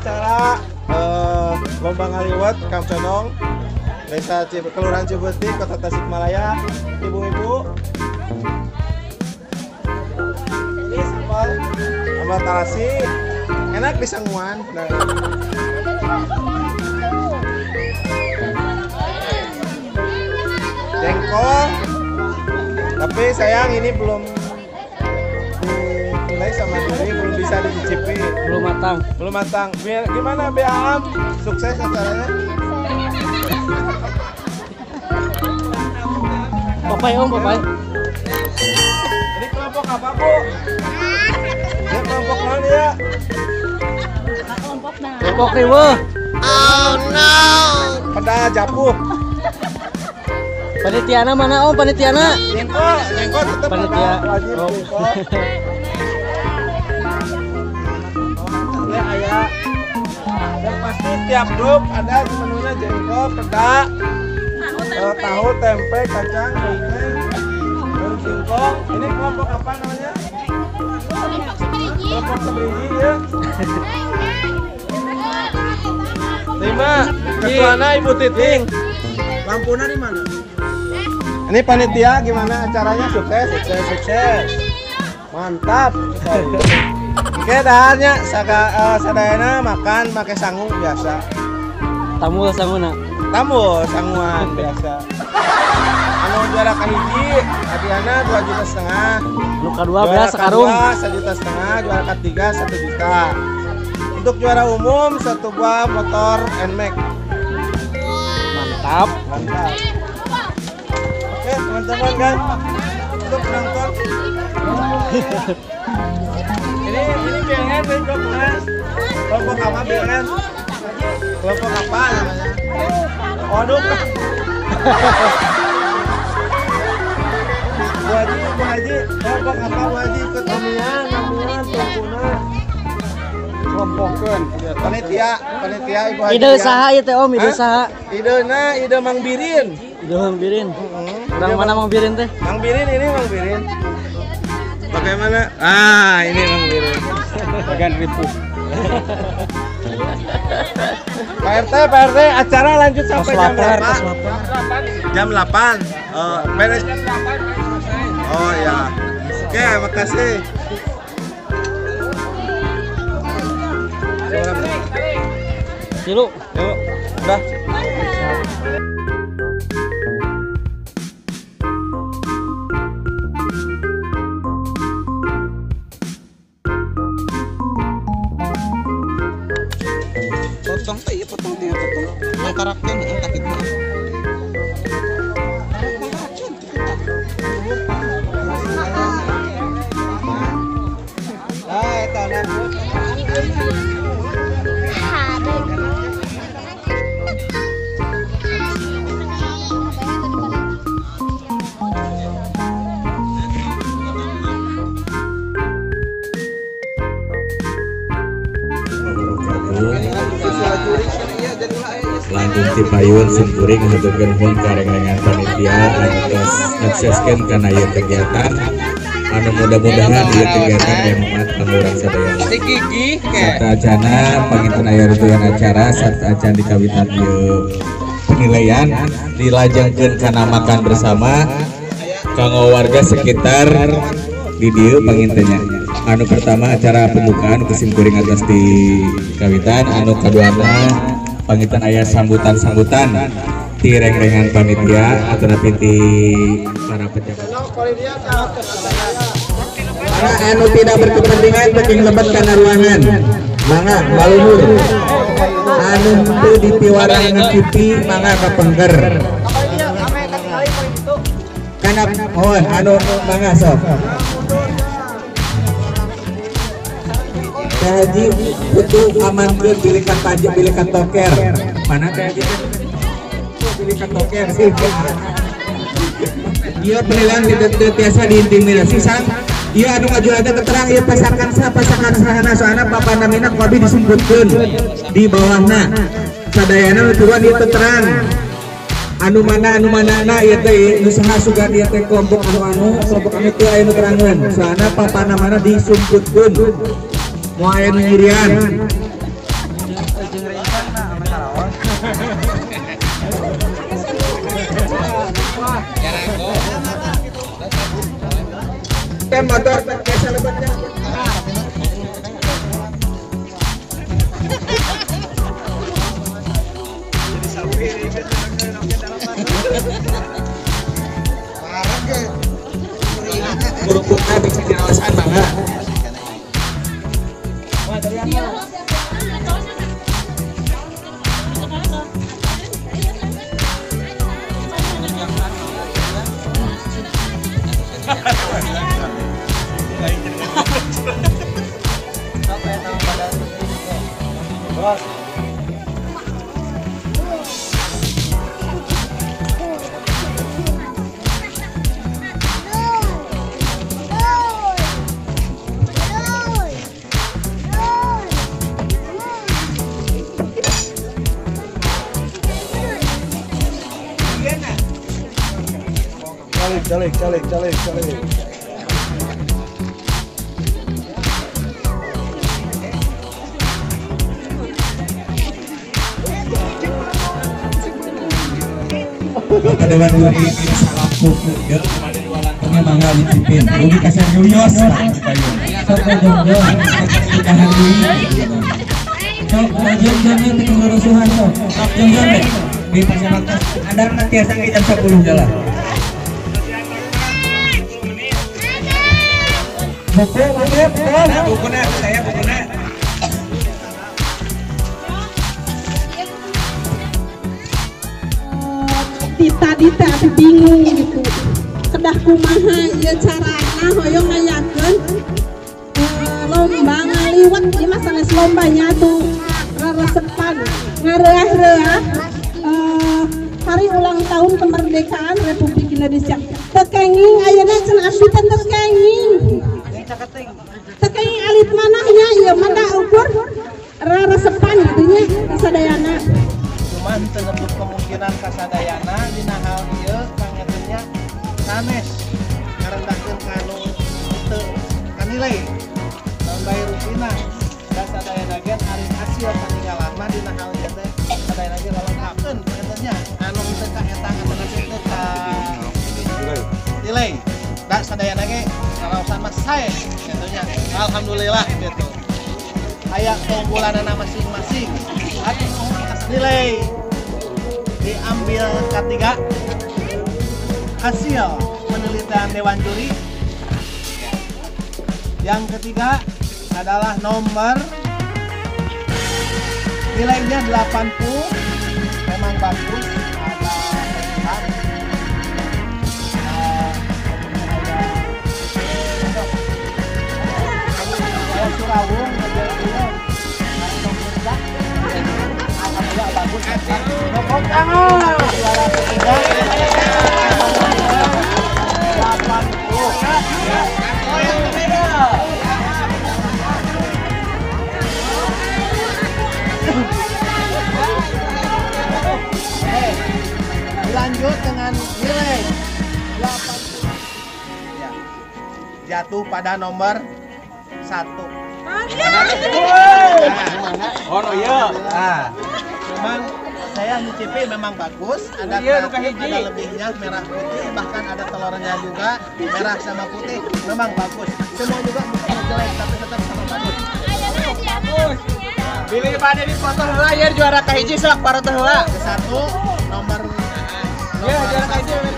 acara lomba ngaliwat Kampsenong Desa Kelurahan Cibuti, Kota Tasikmalaya. Ibu-ibu, ini sambal terasi, enak di sanguan. Nah. Jengkol, tapi sayang ini belum dimulai sama diri, belum bisa dicicipi. Belum matang. Belum matang. Gimana Beam? Sukses acaranya? Papai om, papai. Ini kelompok apa Bu? Ini kelompok mana ya? Kelompok riwe. Oh no. Pada Japuh. Panitiana mana om? Panitiana? Jengkol tetap Panitia. wajib Oh. jengkol. Ini ayah. Yang pasti tiap grup ada menunya jengkol, peda, tahu, tempe, kacang, bengkeng, daun singkong. Ini kelompok apa namanya? Kelompok seberiji ya. Terima. Ketuanya Ibu Titing. Lampunya di mana? Ini panitia gimana acaranya? Sukses. Mantap. Oke, dahannya sadayana makan pakai sangu biasa. Tamu sanguna. Tamu sanguan biasa. Anu juara kahiji hadiahna 2,5 juta. Nu kadua beas sekarung. 1,5 juta, juara ketiga 1 juta. Untuk juara umum 1 buah motor NMAX. Mantap. Oke, teman-teman kan untuk penonton. ini BNN kelompok apa BNN? Kelompok apa namanya? Waduh. Bu Haji, kelompok apa Bu Haji? Ikut Amian, kelompoknya. Kelompokkan. Panitia Ibu Haji. Ide usaha ya teh om, ide usaha. Ide Mang Birin. Ide Mang Birin. Orang mana Mang Birin teh? Mang Birin. Bagaimana? Ini Mang Birin. Bagian ripuh. Pak RT, acara lanjut sampai jam berapa? Jam 8. Beres. Oh ya. Oke, makasih. Yuk, udah. Potong teh ya potong. Mau karakter nih tak itu. Langkung ti payun simkuring ngaturkeun nuhun ka reng-rengan panitia atas sukseskeun kana ieu kegiatan. Anu mudah-mudahan ieu kegiatan bermanfaat kanggo urang sadaya. Sateuacanna panginten aya rituan acara sateuacan dikawitan ieu penilaian dilajengkeun kana makan bersama kanggo warga sekitar di dieu pangintennya. Anu pertama acara pembukaan kusimkuring atas di kawitan, anu kaduana pangitan ayah sambutan ti reng-rengan panitia atau ti para pejabat. Para anu tidak berkepentingan peking lebat kana ruangan. Mangga balunur. Anu teu dipiwarang ngecipi mangga kapengker. Kana mohon anu mangga sok. Haji butuh amankeun bilikan pajak bilikan toker. Mana teh Haji? Bilikan toker sih. Ieu penilaian tiasa diintimidasi san. Ieu anu ngajuakeun keterangan ieu pasakan sahana soalna papandamina kobi disumputkeun di bawahna. Sadayana nuturan ieu terang. Anu mana ieu teh usaha sugan ieu teh kelompok kelompok anu teu aya nu terangeun. Soalna papanamana disumputkeun. Mau aya ngirian jeung rencang na ame karaos. Tem motor biasa lebatnya. Buruk-buruknya bisa dirawasan banget. Calik. Pada waktu ini salah pukul ya. Ini mangga dicipin. Ugi kasar Julius. Sok jojo. Tahan dulu. Sok jojo itu kerusuhan sok. Sok jojo deh. Di pasar atas ada nanti asal jam 10 jalan. Bukunya saya bukunya. Tadi aku bingung gitu. Kedah kumaha ieu carana hoyong ngayakeun lomba ngaliwat ieu mah sanes lombanya tuh reresepan ngareah-reah hari ulang tahun kemerdekaan Republik Indonesia. Tekenging ayeuna cenah abdi teh tekenging. Tekenging alit manahnya ieu mah da ukur reresepan gitu nya kasadayana. Cuman terlebut kemungkinan kasadayana dina hal ieu kangetnya sanes ngarendahkeun kanu teu kanilai naon bae rutina kasadayana gen ari hasil peninggalan mah dina hal ieu teh sadayana ge lalengkakeun kangetnya anu teu ka eta anu teu ka nilai da sadayana ge karaosan mah sae kangetnya alhamdulillah gitu aya keunggulanana masing-masing atuh nilai diambil ketiga hasil penelitian Dewan Juri. Yang ketiga adalah nomor nilainya 80, memang bagus, ada Surawung bagus. Tepuk tangan. Juara ketiga 80. Lanjut dengan nilai 80. Ya. Jatuh pada nomor 1. Oh iya. Cuman saya nyicipi memang bagus, ada lebihnya merah putih, bahkan ada telurnya juga merah sama putih, memang bagus. Semua juga bukan jelek tapi tetap sama bagus. Pilih pada di foto heula juara kahiji sok paroto heula. Satu nomor juara kahiji